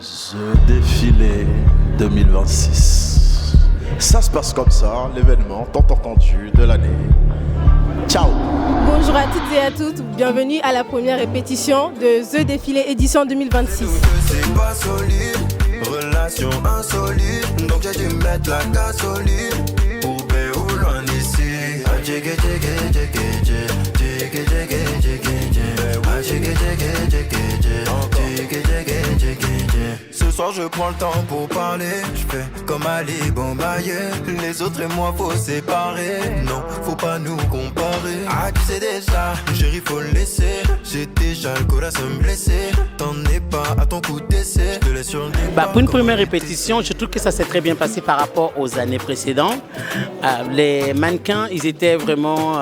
The Défilé 2026. Ça se passe comme ça, l'événement tant entendu de l'année. Ciao. Bonjour à toutes et à tous, bienvenue à la première répétition de The Défilé édition 2026. C'est pas solide, relation insolite, donc j'ai dû mettre la gasoline pour ou loin d'ici. Ce soir je prends le temps pour parler, je fais comme Ali Bombaye. Les autres et moi faut séparer, non faut pas nous comparer. Ah tu sais déjà, chérie faut le laisser. J'ai déjà le col à se me blesser. T'en es pas à ton coup d'essai, je te laisse sur le départ. Pour une première répétition, je trouve que ça s'est très bien passé par rapport aux années précédentes. Les mannequins, ils étaient vraiment,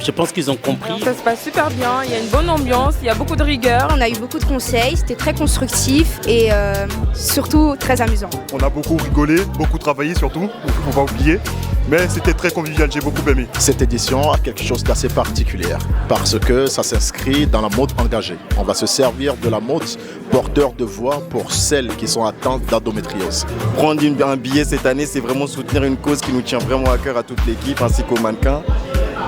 je pense qu'ils ont compris. Ça se passe super bien, il y a une bonne ambiance, il y a beaucoup de rigueur. On a eu beaucoup de conseils, c'était très constructif et surtout très amusant. On a beaucoup rigolé, beaucoup travaillé surtout, on va oublier. Mais c'était très convivial, j'ai beaucoup aimé. Cette édition a quelque chose d'assez particulier parce que ça s'inscrit dans la mode engagée. On va se servir de la mode porteur de voix pour celles qui sont atteintes d'endométriose. Prendre un billet cette année, c'est vraiment soutenir une cause qui nous tient vraiment à cœur à toute l'équipe ainsi qu'aux mannequins.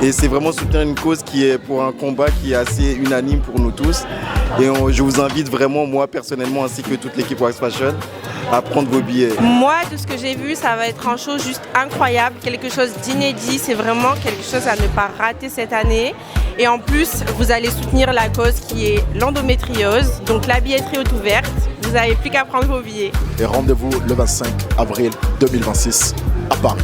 Et c'est vraiment soutenir une cause qui est pour un combat qui est assez unanime pour nous tous. Et je vous invite vraiment, moi personnellement, ainsi que toute l'équipe Wax Fashion, à prendre vos billets. Moi, de ce que j'ai vu, ça va être un show juste incroyable, quelque chose d'inédit. C'est vraiment quelque chose à ne pas rater cette année. Et en plus, vous allez soutenir la cause qui est l'endométriose. Donc la billetterie est ouverte. Vous n'avez plus qu'à prendre vos billets. Et rendez-vous le 25 avril 2026 à Paris.